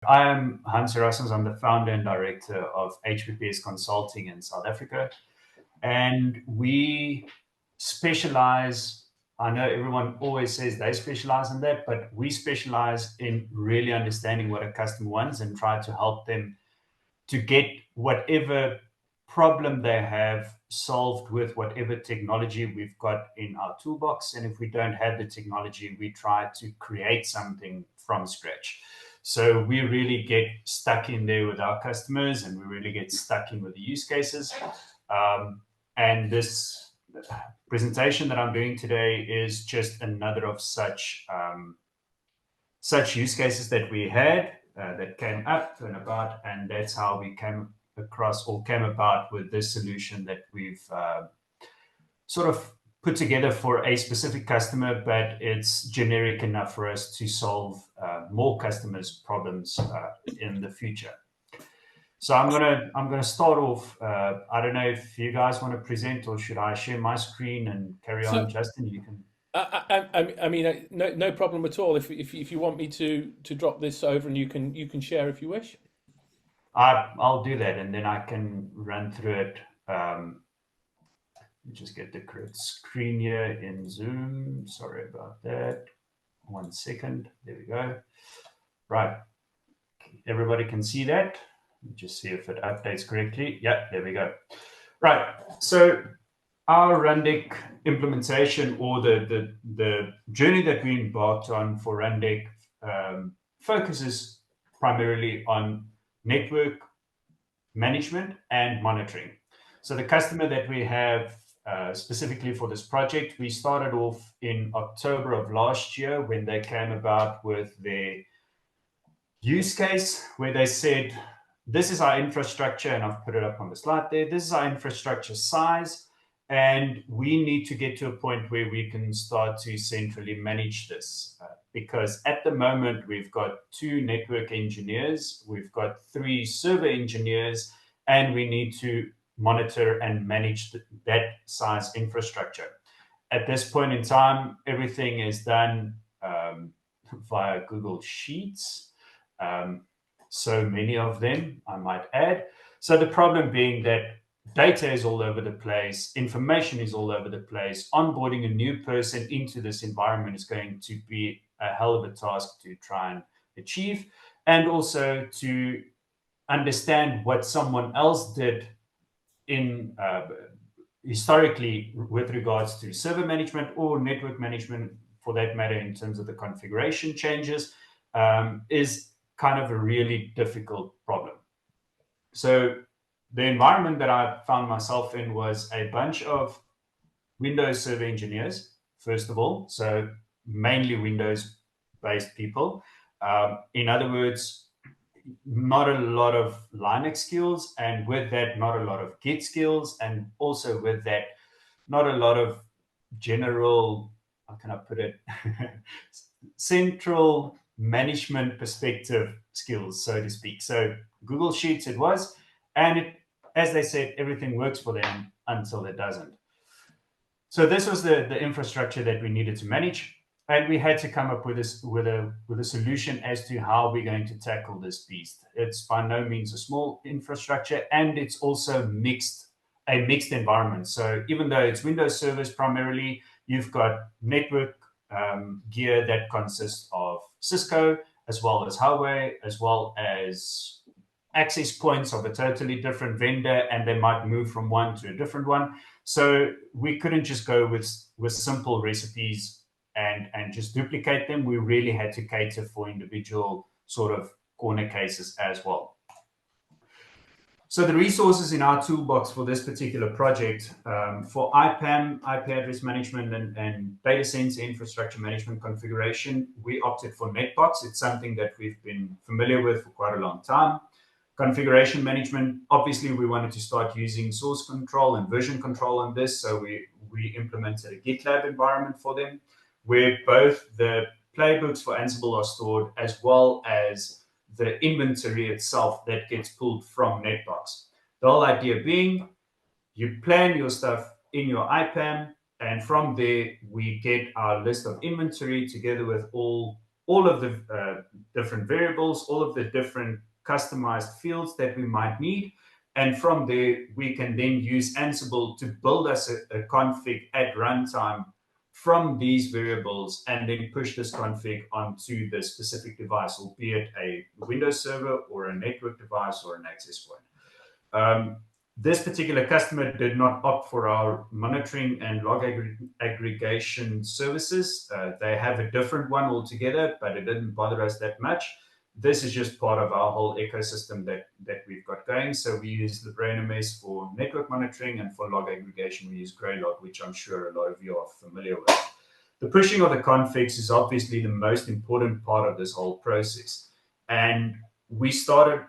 I am Hans Erasmus. I'm the founder and director of HBPS Consulting in South Africa. And we specialize, I know everyone always says they specialize in that, but we specialize in really understanding what a customer wants and try to help them to get whatever problem they have solved with whatever technology we've got in our toolbox. And if we don't have the technology, we try to create something from scratch. So we really get stuck in there with our customers, and we really get stuck in with the use cases. And this presentation that I'm doing today is just another of such use cases that we had that came up and about, and that's how we came across or came about with this solution that we've sort of put together for a specific customer, but it's generic enough for us to solve more customers' problems in the future. So I'm gonna start off. I don't know if you guys want to present, or should I share my screen and carry on? Justin, you can. I mean, no problem at all. If you want me to drop this over, and you can share if you wish. I'll do that, and then I can run through it. Let me just get the correct screen here in Zoom. Sorry about that. 1 second. There we go. Right. Everybody can see that. Let me just see if it updates correctly. Yeah, there we go. Right. So our Rundeck implementation, or the journey that we embarked on for Rundeck, focuses primarily on network management and monitoring. So the customer that we have specifically for this project, we started off in October of last year when they came about with their use case where they said, this is our infrastructure, and I've put it up on the slide there. This is our infrastructure size, and we need to get to a point where we can start to centrally manage this. Because at the moment, we've got 2 network engineers, we've got 3 server engineers, and we need to monitor and manage that size infrastructure. At this point in time, everything is done via Google Sheets. So many of them, I might add. So the problem being that data is all over the place, information is all over the place. Onboarding a new person into this environment is going to be a hell of a task to try and achieve, and also to understand what someone else did in historically with regards to server management or network management, for that matter, in terms of the configuration changes, is kind of a really difficult problem. So the environment that I found myself in was a bunch of Windows Server engineers, first of all, so mainly Windows-based people. In other words, not a lot of Linux skills, and with that, not a lot of Git skills, and also with that, not a lot of general, how can I put it, central management perspective skills, so to speak. So Google Sheets it was, and it, as they said, everything works for them until it doesn't. So this was the infrastructure that we needed to manage, and we had to come up with a solution as to how we're going to tackle this beast. It's by no means a small infrastructure, and it's also a mixed environment. So even though it's Windows servers primarily, you've got network gear that consists of Cisco, as well as Huawei, as well as access points of a totally different vendor, and they might move from one to a different one. So we couldn't just go with simple recipes and just duplicate them. We really had to cater for individual sort of corner cases as well. So the resources in our toolbox for this particular project, for IPAM, IP address management, and data center infrastructure management configuration, we opted for NetBox. It's something that we've been familiar with for quite a long time. Configuration management, obviously we wanted to start using source control and version control on this, so we implemented a GitLab environment for them, where both the playbooks for Ansible are stored, as well as the inventory itself that gets pulled from NetBox. The whole idea being, you plan your stuff in your IPAM, and from there we get our list of inventory together with all all of the different variables, all of the different customized fields that we might need. And from there, we can then use Ansible to build us a config at runtime from these variables, and then push this config onto the specific device, albeit a Windows server or a network device or an access point. This particular customer did not opt for our monitoring and log aggregation services. They have a different one altogether, but it didn't bother us that much. This is just part of our whole ecosystem that we've got going. So we use Rundeck for network monitoring, and for log aggregation, we use Graylog, which I'm sure a lot of you are familiar with. The pushing of the configs is obviously the most important part of this whole process. And we started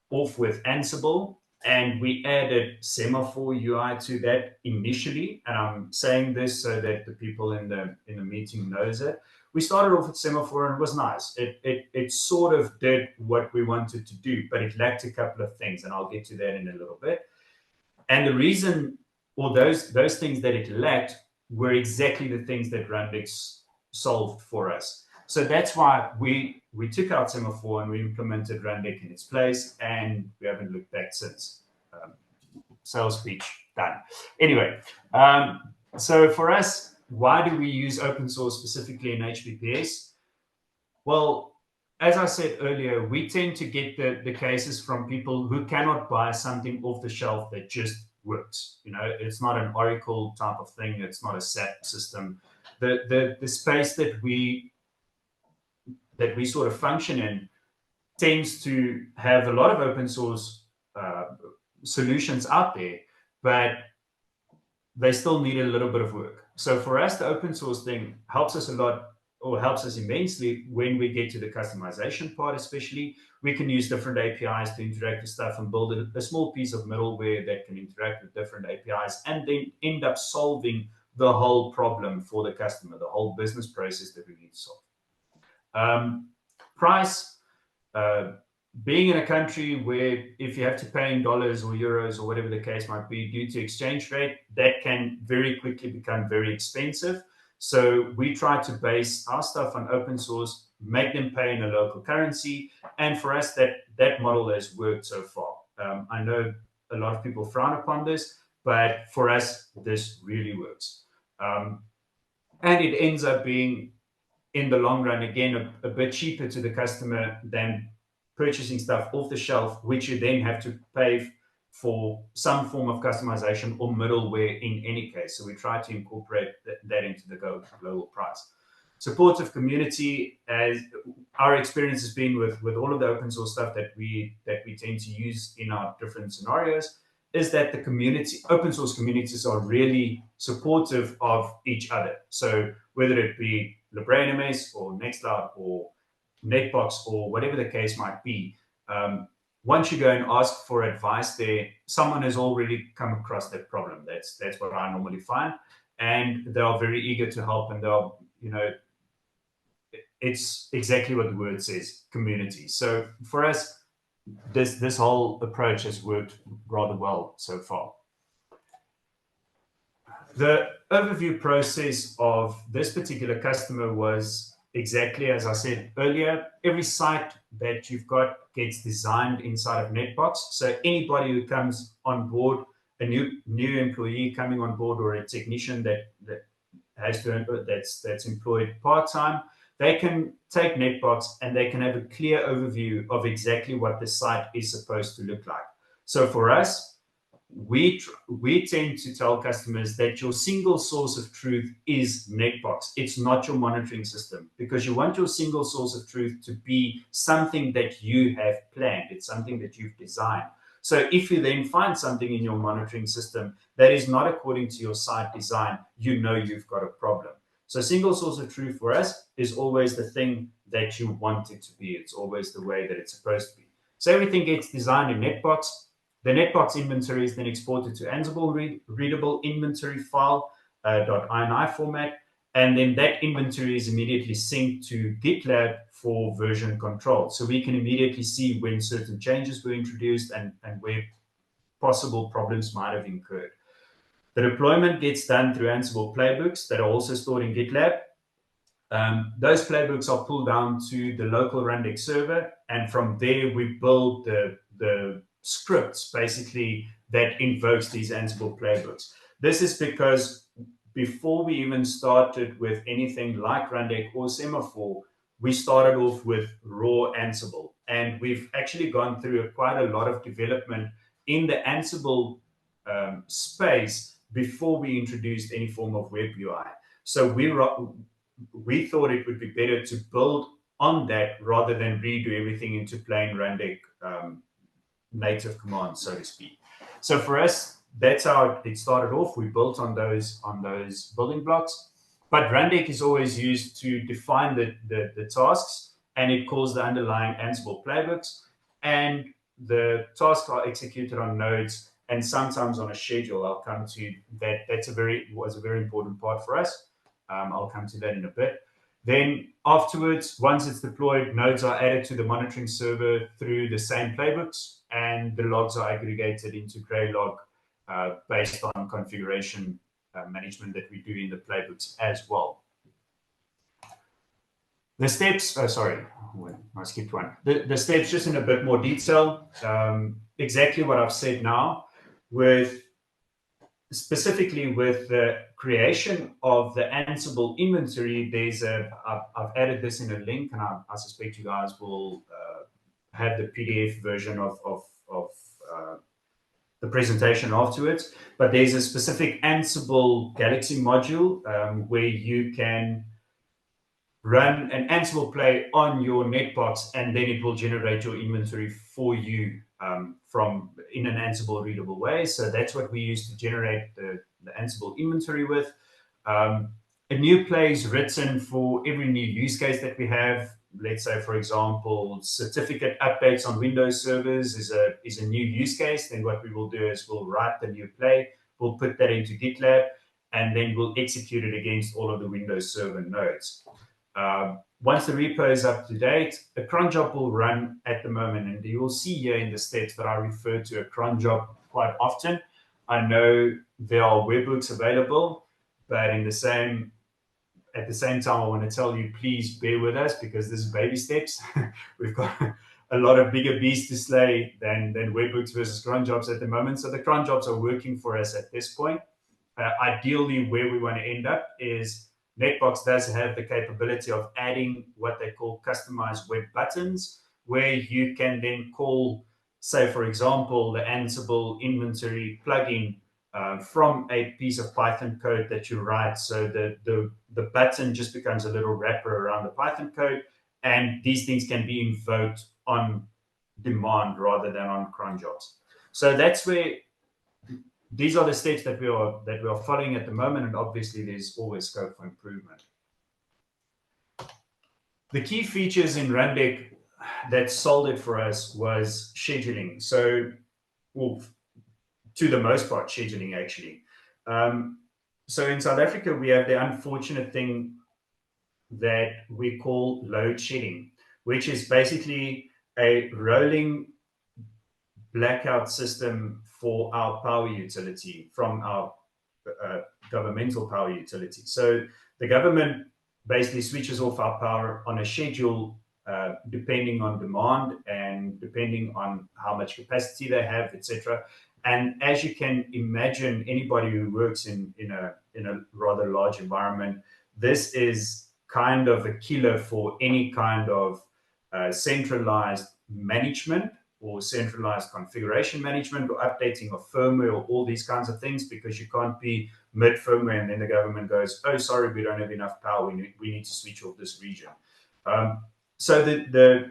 off with Ansible, and we added Semaphore UI to that initially. And I'm saying this so that the people in the meeting knows it. We started off with Semaphore, and it was nice. It sort of did what we wanted to do, but it lacked a couple of things, and I'll get to that in a little bit. And the reason, or those things that it lacked, were exactly the things that Rundeck solved for us. So that's why we took out Semaphore and we implemented Rundeck in its place, and we haven't looked back since. Sales speech done. Anyway, so for us, why do we use open source specifically in HBPS? Well, as I said earlier, we tend to get the cases from people who cannot buy something off the shelf that just works. You know, it's not an Oracle type of thing. It's not a SAP system. The space that we sort of function in tends to have a lot of open source solutions out there, but they still need a little bit of work. So for us, the open source thing helps us a lot, or helps us immensely when we get to the customization part. Especially, we can use different APIs to interact with stuff and build a small piece of middleware that can interact with different APIs, and then end up solving the whole problem for the customer, the whole business process that we need to solve. Price, being in a country where if you have to pay in dollars or euros or whatever the case might be due to exchange rate, that can very quickly become very expensive. So we try to base our stuff on open source, make them pay in a local currency. And for us, that model has worked so far. I know a lot of people frown upon this, but for us, this really works. And it ends up being, in the long run, again, a bit cheaper to the customer than purchasing stuff off the shelf, which you then have to pay for some form of customization or middleware in any case. So we try to incorporate that into the global price. Supportive community, as our experience has been with all of the open source stuff that we tend to use in our different scenarios, is that the community, open source communities, are really supportive of each other. So whether it be Rundeck or Nextcloud or Netbox or whatever the case might be, once you go and ask for advice there, someone has already come across that problem. That's what I normally find, and they are very eager to help. And they'll, it's exactly what the word says, community. So for us, this whole approach has worked rather well so far. The overview process of this particular customer was exactly as I said earlier. Every site that you've got gets designed inside of Netbox. So anybody who comes on board, a new employee coming on board, or a technician that's employed part-time, they can take Netbox and they can have a clear overview of exactly what the site is supposed to look like. So for us, we tend to tell customers that your single source of truth is Netbox. It's not your monitoring system, because you want your single source of truth to be something that you have planned. It's something that you've designed. So if you then find something in your monitoring system that is not according to your site design, you know you've got a problem. So single source of truth for us is always the thing that you want it to be. It's always the way that it's supposed to be. So everything gets designed in Netbox. The Netbox inventory is then exported to Ansible readable inventory file, .ini format, and then that inventory is immediately synced to GitLab for version control. So we can immediately see when certain changes were introduced and where possible problems might have incurred. The deployment gets done through Ansible playbooks that are also stored in GitLab. Those playbooks are pulled down to the local Rundeck server, and from there we build the scripts basically that invokes these Ansible playbooks. This is because before we even started with anything like Rundeck or Semaphore, we started off with raw Ansible, and we've actually gone through quite a lot of development in the Ansible space before we introduced any form of web UI. So we thought it would be better to build on that rather than redo everything into plain Rundeck native commands, so to speak. So for us, that's how it started off. We built on those building blocks. But Rundeck is always used to define the tasks, and it calls the underlying Ansible playbooks. And the tasks are executed on nodes and sometimes on a schedule. I'll come to that. Was a very important part for us. I'll come to that in a bit. Then afterwards, once it's deployed, nodes are added to the monitoring server through the same playbooks, and the logs are aggregated into Graylog based on configuration management that we do in the playbooks as well. The steps, sorry, I skipped one. The steps just in a bit more detail, exactly what I've said now, specifically with the creation of the Ansible inventory. I've added this in a link, and I suspect you guys will have the PDF version of the presentation afterwards. But there's a specific Ansible Galaxy module where you can run an Ansible play on your netbox, and then it will generate your inventory for you in an Ansible readable way. So that's what we use to generate the Ansible inventory with. A new play is written for every new use case that we have. Let's say, for example, certificate updates on Windows servers is a new use case. Then what we will do is we'll write the new play, we'll put that into GitLab, and then we'll execute it against all of the Windows Server nodes. Once the repo is up to date, a cron job will run at the moment, and you will see here in the steps that I refer to a cron job quite often. I know there are webhooks available, but at the same time, I want to tell you, please bear with us, because this is baby steps. We've got a lot of bigger beasts to slay than webhooks versus cron jobs at the moment. So the cron jobs are working for us at this point. Ideally, where we want to end up is Netbox does have the capability of adding what they call customized web buttons, where you can then call, say, for example, the Ansible inventory plugin from a piece of Python code that you write. So the button just becomes a little wrapper around the Python code, and these things can be invoked on demand rather than on cron jobs. So that's where these are the steps that we are following at the moment, and obviously there's always scope for improvement. The key features in Rundeck that sold it for us was scheduling. So, well, to the most part, scheduling actually. So in South Africa, we have the unfortunate thing that we call load shedding, which is basically a rolling blackout system for our power utility from our governmental power utility. So the government basically switches off our power on a schedule depending on demand and depending on how much capacity they have, etc. And as you can imagine, anybody who works in a rather large environment, this is kind of a killer for any kind of centralized management or centralized configuration management or updating of firmware or all these kinds of things, because you can't be mid firmware and then the government goes, oh, sorry, we don't have enough power. We need to switch off this region. So the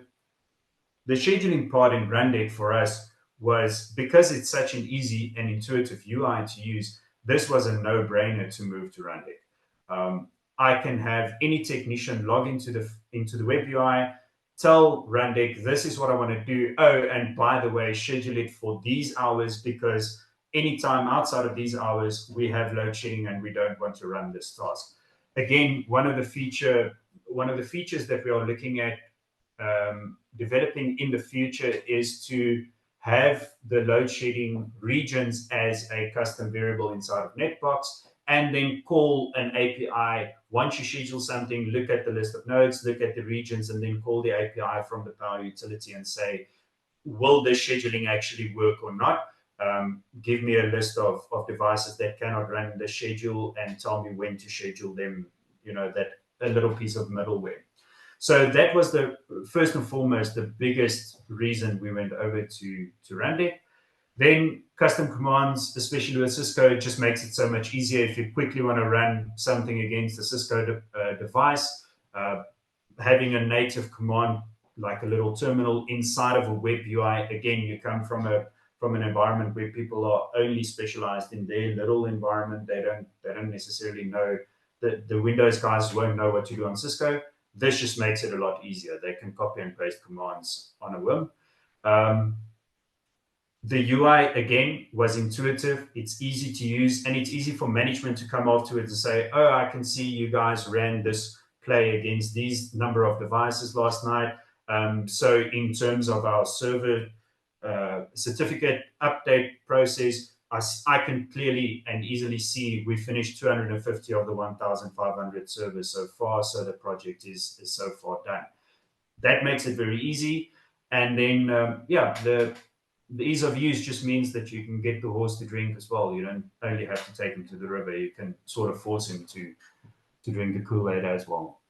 scheduling part in Rundeck for us was, because it's such an easy and intuitive UI to use, this was a no-brainer to move to Rundeck. I can have any technician log into the web UI, tell Rundeck, this is what I want to do. Oh, and by the way, schedule it for these hours, because anytime outside of these hours, we have load shedding and we don't want to run this task. Again, one of the features that we are looking at developing in the future is to have the load shedding regions as a custom variable inside of Netbox, and then call an API. Once you schedule something, look at the list of nodes, look at the regions, and then call the API from the Power utility and say, will this scheduling actually work or not? Give me a list of devices that cannot run the schedule and tell me when to schedule them, that a little piece of middleware. So that was the first and foremost, the biggest reason we went over to Rundeck. Then custom commands, especially with Cisco, just makes it so much easier. If you quickly want to run something against a Cisco device, having a native command like a little terminal inside of a web UI. Again, you come from an environment where people are only specialized in their little environment. They don't necessarily know the Windows guys won't know what to do on Cisco. This just makes it a lot easier. They can copy and paste commands on a whim. The UI, again, was intuitive. It's easy to use, and it's easy for management to come afterwards and say, oh, I can see you guys ran this play against these number of devices last night. So in terms of our server certificate update process, I can clearly and easily see we finished 250 of the 1,500 servers so far. So the project is so far done. That makes it very easy. And then, the ease of use just means that you can get the horse to drink as well. You don't only have to take him to the river. You can sort of force him to drink the Kool-Aid as well.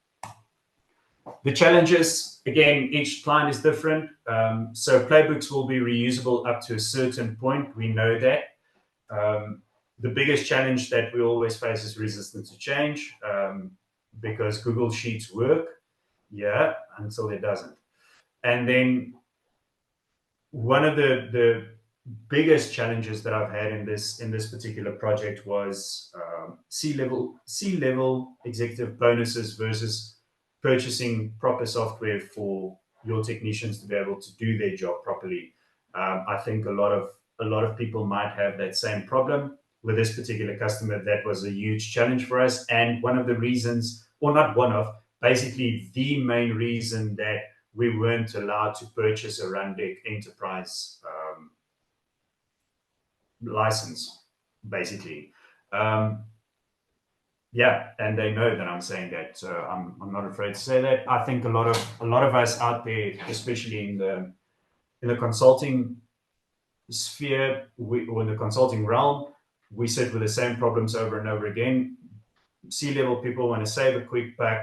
The challenges, again, each client is different. So playbooks will be reusable up to a certain point. We know that. The biggest challenge that we always face is resistance to change, because Google Sheets work, until it doesn't. And then one of the biggest challenges that I've had in this particular project was C-level executive bonuses versus purchasing proper software for your technicians to be able to do their job properly. I think a lot of people might have that same problem with this particular customer. That was a huge challenge for us, and one of the reasons, or not one of, basically the main reason that we weren't allowed to purchase a Rundeck Enterprise license, basically. And they know that I'm saying that, so I'm not afraid to say that. I think a lot of us out there, especially in the consulting sphere or the consulting realm, we sit with the same problems over and over again. C-level people want to save a quick buck.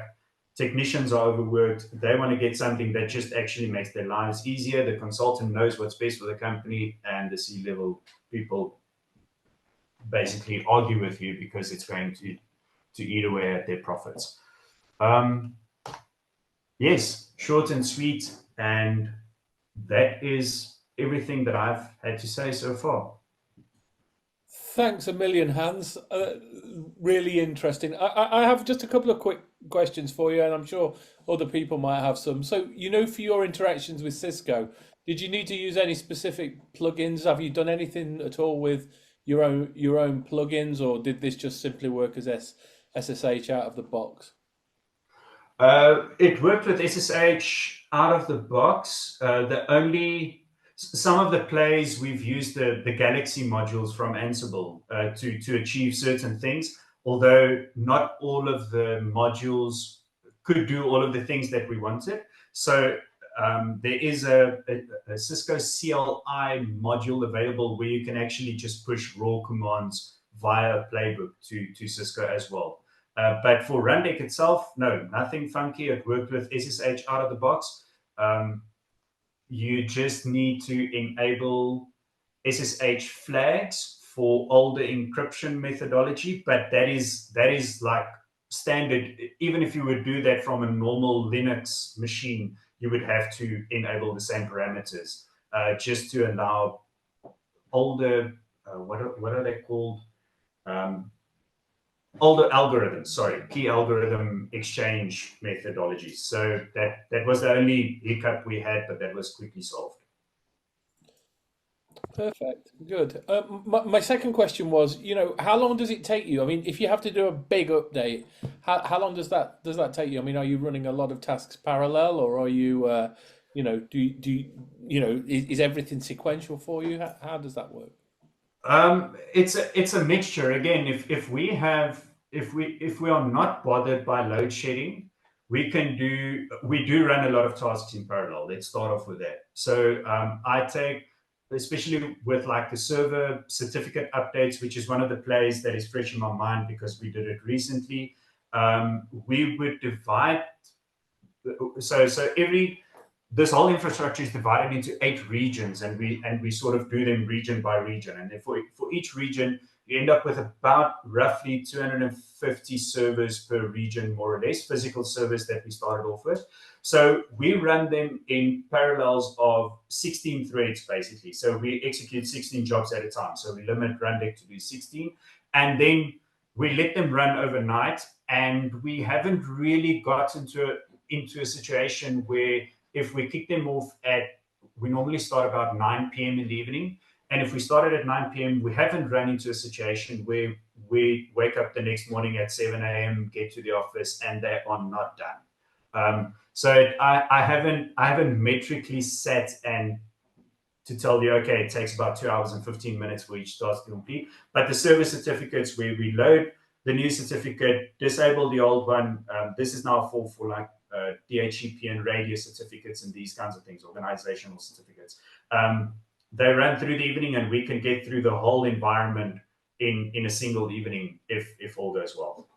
Technicians are overworked. They want to get something that just actually makes their lives easier. The consultant knows what's best for the company, and the C-level people basically argue with you because it's going to eat away at their profits. Yes, short and sweet, and that is everything that I've had to say so far. Thanks a million, Hans. Really interesting. I have just a couple of quick questions for you, and I'm sure other people might have some. So, for your interactions with Cisco, did you need to use any specific plugins? Have you done anything at all with your own plugins, or did this just simply work as SSH out of the box? It worked with SSH out of the box. Some of the plays we've used the Galaxy modules from Ansible to achieve certain things, although not all of the modules could do all of the things that we wanted. So there is a Cisco CLI module available where you can actually just push raw commands via playbook to Cisco as well. But for Rundeck itself, no, nothing funky. It worked with SSH out of the box. You just need to enable SSH flags for older encryption methodology, but that is like standard. Even if you would do that from a normal Linux machine, you would have to enable the same parameters just to allow older, what are they called? Older algorithms, key algorithm exchange methodologies. So that was the only hiccup we had, but that was quickly solved. Perfect. Good. My second question was, how long does it take you? I mean, if you have to do a big update, how long does that take you? I mean, are you running a lot of tasks parallel, or are you, is everything sequential for you? How does that work? It's a mixture. Again, if we are not bothered by load shedding, we do run a lot of tasks in parallel. Let's start off with that. So I take, especially with like the server certificate updates, which is one of the plays that is fresh in my mind because we did it recently. We would divide. So every this whole infrastructure is divided into 8 regions, and we sort of do them region by region. And then for each region, you end up with about roughly 250 servers per region, more or less, physical servers that we started off with. So we run them in parallels of 16 threads, basically. So we execute 16 jobs at a time. So we limit Rundeck to do 16, and then we let them run overnight. And we haven't really gotten into a situation where if we kick them off we normally start about 9 p.m. in the evening. And if we started at 9 p.m., we haven't run into a situation where we wake up the next morning at 7 a.m., get to the office, and they are not done. So I haven't metrically sat and to tell you, okay, it takes about 2 hours and 15 minutes for each task to complete. But the service certificates where we load the new certificate, disable the old one. This is now for like DHCP and radio certificates and these kinds of things, organizational certificates. They run through the evening, and we can get through the whole environment in a single evening if all goes well.